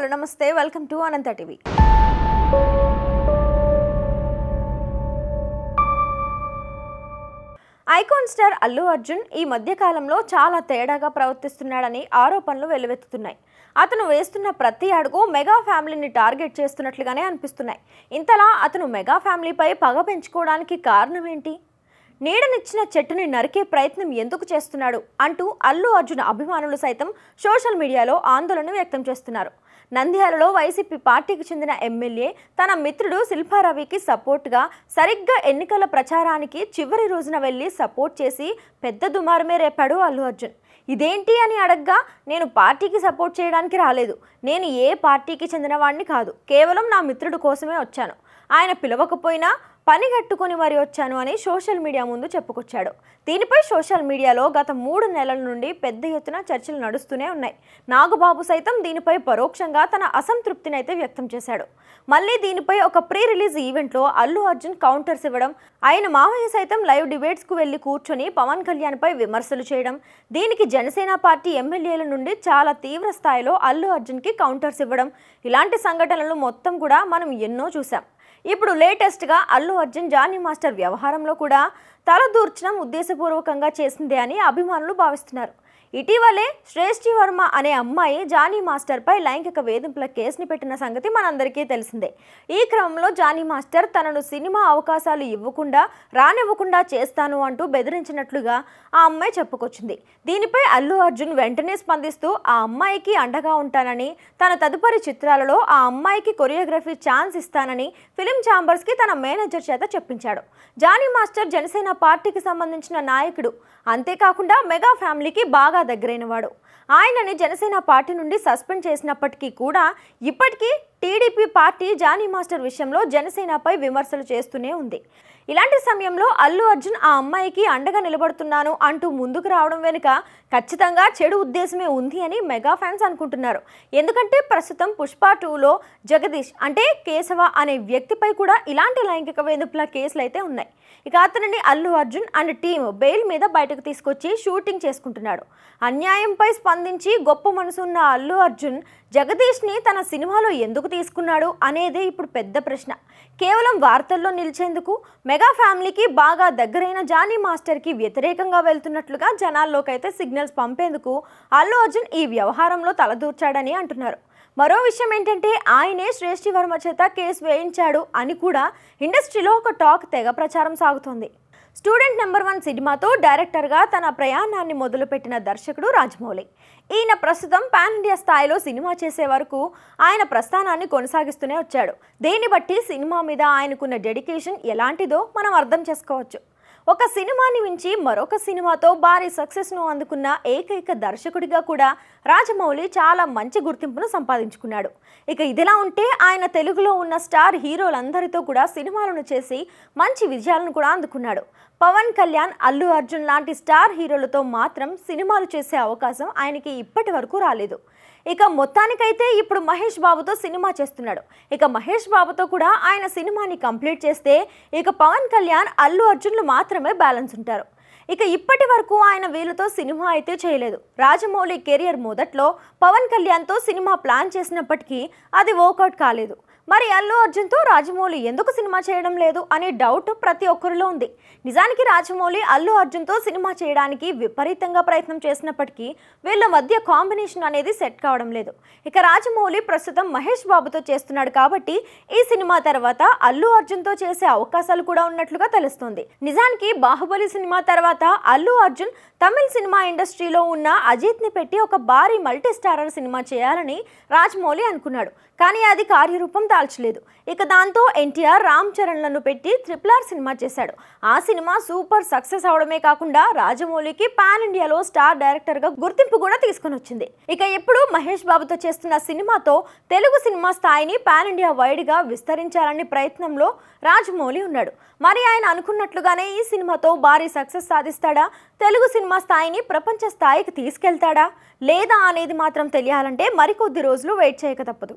Hello నమస్తే welcome to Anantha TV. Icon star Allu Arjun ఈ మధ్య కాలంలో చాలా తేడాగా ప్రవర్తిస్తున్నాడని ఆరోపణలు వెల్లువెత్తుతున్నాయి. అతను వేస్తున్న ప్రతి అడుగు మెగా ఫ్యామిలీని టార్గెట్ చేస్తున్నట్లుగానే అనిపిస్తున్నాయి. ఇంతలా అతను మెగా ఫ్యామిలీపై పగ పెంచుకోవడానికి కారణం ఏంటి? నీడనిచ్చిన చెట్టుని నరికే ప్రయత్నం ఎందుకు చేస్తున్నాడు అంటూ అల్లు అర్జున్ అభిమానులు సైతం సోషల్ మీడియాలో ఆందోళన వ్యక్తం చేస్తున్నారు. నంద్యాలలో వైసీపీ పార్టీకి చెందిన ఎమ్మెల్యే తన మిత్రుడు శిల్పారవికి సపోర్ట్గా సరిగ్గా ఎన్నికల ప్రచారానికి చివరి రోజున వెళ్లి సపోర్ట్ చేసి పెద్ద దుమారమే రేపాడు అల్లు అర్జున్. ఇదేంటి అని అడగ్గా, నేను పార్టీకి సపోర్ట్ చేయడానికి రాలేదు, నేను ఏ పార్టీకి చెందిన వాడిని కాదు, కేవలం నా మిత్రుడు కోసమే వచ్చాను, ఆయన పిలవకపోయినా పని కట్టుకొని మరీ వచ్చాను అని సోషల్ మీడియా ముందు చెప్పుకొచ్చాడు. దీనిపై సోషల్ మీడియాలో గత 3 నెలల నుండి పెద్ద ఎత్తున చర్చలు నడుస్తూనే ఉన్నాయి. నాగబాబు సైతం దీనిపై పరోక్షంగా తన అసంతృప్తిని అయితే వ్యక్తం చేశాడు. మళ్ళీ దీనిపై ఒక ప్రీ రిలీజ్ ఈవెంట్లో అల్లు అర్జున్ కౌంటర్స్ ఇవ్వడం, ఆయన మావయ్య సైతం లైవ్ డిబేట్స్కు వెళ్లి కూర్చొని పవన్ కళ్యాణ్ పై విమర్శలు చేయడం, దీనికి జనసేన పార్టీ ఎమ్మెల్యేల నుండి చాలా తీవ్ర స్థాయిలో అల్లు అర్జున్కి కౌంటర్స్ ఇవ్వడం, ఇలాంటి సంఘటనలు మొత్తం కూడా మనం ఎన్నో చూసాం. ఇప్పుడు లేటెస్ట్గా అల్లు అర్జున్ జానీ మాస్టర్ వ్యవహారంలో కూడా తలదూర్చడం ఉద్దేశపూర్వకంగా చేసిందే అని అభిమానులు భావిస్తున్నారు. ఇటీవలే శ్రేష్ఠి వర్మ అనే అమ్మాయి జానీ మాస్టర్పై లైంగిక వేధింపుల కేసుని పెట్టిన సంగతి మనందరికీ తెలిసిందే. ఈ క్రమంలో జానీ మాస్టర్ తనను సినిమా అవకాశాలు రానివ్వకుండా చేస్తాను అంటూ బెదిరించినట్లుగా ఆ అమ్మాయి చెప్పుకొచ్చింది. దీనిపై అల్లు అర్జున్ వెంటనే స్పందిస్తూ ఆ అమ్మాయికి అండగా ఉంటానని, తన తదుపరి చిత్రాలలో ఆ అమ్మాయికి కొరియోగ్రఫీ ఛాన్స్ ఇస్తానని ఫిలిం ఛాంబర్స్కి తన మేనేజర్ చేత చెప్పించాడు. జానీ మాస్టర్ జనసేన పార్టీకి సంబంధించిన నాయకుడు, అంతేకాకుండా మెగా ఫ్యామిలీకి బాగా దగ్గరైనవాడు. ఆయనని జనసేన పార్టీ నుండి సస్పెండ్ చేసినప్పటికీ కూడా ఇప్పటికీ టీడీపీ పార్టీ జానీ మాస్టర్ విషయంలో జనసేనపై విమర్శలు చేస్తూనే ఉంది. ఇలాంటి సమయంలో అల్లు అర్జున్ ఆ అమ్మాయికి అండగా నిలబడుతున్నాను అంటూ ముందుకు రావడం వెనుక ఖచ్చితంగా చెడు ఉద్దేశమే ఉంది అని మెగా ఫ్యాన్స్ అనుకుంటున్నారు. ఎందుకంటే ప్రస్తుతం పుష్ప 2లో జగదీష్ అంటే కేశవ అనే వ్యక్తిపై కూడా ఇలాంటి లైంగిక వేధింపుల కేసులు అయితే ఉన్నాయి. ఇక అతనిని Allu Arjun and team bail మీద బయటకు తీసుకొచ్చి షూటింగ్ చేసుకుంటున్నాడు. అన్యాయంపై స్పందించి గొప్ప మనసున్న అల్లు అర్జున్ జగదీష్ని తన సినిమాలో ఎందుకు తీసుకున్నాడు అనేదే ఇప్పుడు పెద్ద ప్రశ్న. కేవలం వార్తల్లో నిలిచేందుకు, మెగా ఫ్యామిలీకి బాగా దగ్గరైన జానీ మాస్టర్కి వ్యతిరేకంగా వెళ్తున్నట్లుగా జనాల్లోకైతే సిగ్నల్స్ పంపేందుకు అల్లు అర్జున్ ఈ వ్యవహారంలో తలదూర్చాడని అంటున్నారు. మరో విషయం ఏంటంటే, ఆయనే శ్రేష్ఠి వర్మ చేత కేసు వేయించాడు అని కూడా ఇండస్ట్రీలో ఒక టాక్ తెగ ప్రచారం సాగుతోంది. స్టూడెంట్ నెంబర్ 1 సినిమాతో డైరెక్టర్గా తన ప్రయాణాన్ని మొదలుపెట్టిన దర్శకుడు రాజమౌళి. ఈయన ప్రస్తుతం పాన్ ఇండియా స్థాయిలో సినిమా చేసే వరకు ఆయన ప్రస్థానాన్ని కొనసాగిస్తూనే వచ్చాడు. దీన్ని బట్టి సినిమా మీద ఆయనకున్న డెడికేషన్ ఎలాంటిదో మనం అర్థం చేసుకోవచ్చు. ఒక సినిమాని మించి మరొక సినిమాతో భారీ సక్సెస్ను అందుకున్న ఏకైక దర్శకుడిగా కూడా రాజమౌళి చాలా మంచి గుర్తింపును సంపాదించుకున్నాడు. ఇక ఇదిలా ఉంటే ఆయన తెలుగులో ఉన్న స్టార్ హీరోలందరితో కూడా సినిమాలను చేసి మంచి విజయాలను కూడా అందుకున్నాడు. పవన్ కళ్యాణ్, అల్లు అర్జున్ లాంటి స్టార్ హీరోలతో మాత్రం సినిమాలు చేసే అవకాశం ఆయనకి ఇప్పటి వరకు రాలేదు. ఇక మొత్తానికైతే ఇప్పుడు మహేష్ బాబుతో సినిమా చేస్తున్నాడు. ఇక మహేష్ బాబుతో కూడా ఆయన సినిమాని కంప్లీట్ చేస్తే ఇక పవన్ కళ్యాణ్, అల్లు అర్జున్లు మాత్రమే బ్యాలెన్స్ ఉంటారు. ఇక ఇప్పటి వరకు ఆయన వీళ్ళతో సినిమా అయితే చేయలేదు. రాజమౌళి కెరియర్ మొదట్లో పవన్ కళ్యాణ్తో సినిమా ప్లాన్ చేసినప్పటికీ అది వర్కౌట్ కాలేదు. మరి అల్లు అర్జున్తో రాజమౌళి ఎందుకు సినిమా చేయడం లేదు అనే డౌట్ ప్రతి ఒక్కరిలో ఉంది. నిజానికి రాజమౌళి అల్లు అర్జున్తో సినిమా చేయడానికి విపరీతంగా ప్రయత్నం చేసినప్పటికీ వీళ్ళ మధ్య కాంబినేషన్ అనేది సెట్ కావడం లేదు. ఇక రాజమౌళి ప్రస్తుతం మహేష్ బాబుతో చేస్తున్నాడు కాబట్టి ఈ సినిమా తర్వాత అల్లు అర్జున్తో చేసే అవకాశాలు కూడా ఉన్నట్లుగా తెలుస్తోంది. నిజానికి బాహుబలి సినిమా తర్వాత అల్లు అర్జున్ తమిళ సినిమా ఇండస్ట్రీలో ఉన్న అజిత్ని పెట్టి ఒక భారీ మల్టీ స్టారర్ సినిమా చేయాలని రాజమౌళి అనుకున్నాడు. కానీ అది కార్యరూపం దాల్చలేదు. ఇక దాంతో ఎన్టీఆర్, రామ్ చరణ్లను పెట్టి RRR సినిమా చేశాడు. ఆ సినిమా సూపర్ సక్సెస్ అవడమే కాకుండా రాజమౌళికి పాన్ ఇండియాలో స్టార్ డైరెక్టర్గా గుర్తింపు కూడా తీసుకుని వచ్చింది. ఇక ఇప్పుడు మహేష్ బాబుతో చేస్తున్న సినిమాతో తెలుగు సినిమా స్థాయిని పాన్ ఇండియా వైడ్గా విస్తరించాలనే ప్రయత్నంలో రాజమౌళి ఉన్నాడు. మరి ఆయన అనుకున్నట్లుగానే ఈ సినిమాతో భారీ సక్సెస్ సాధిస్తాడా, తెలుగు సినిమా స్థాయిని ప్రపంచ స్థాయికి తీసుకెళ్తాడా లేదా అనేది మాత్రం తెలియాలంటే మరికొద్ది రోజులు వెయిట్ చేయక తప్పదు.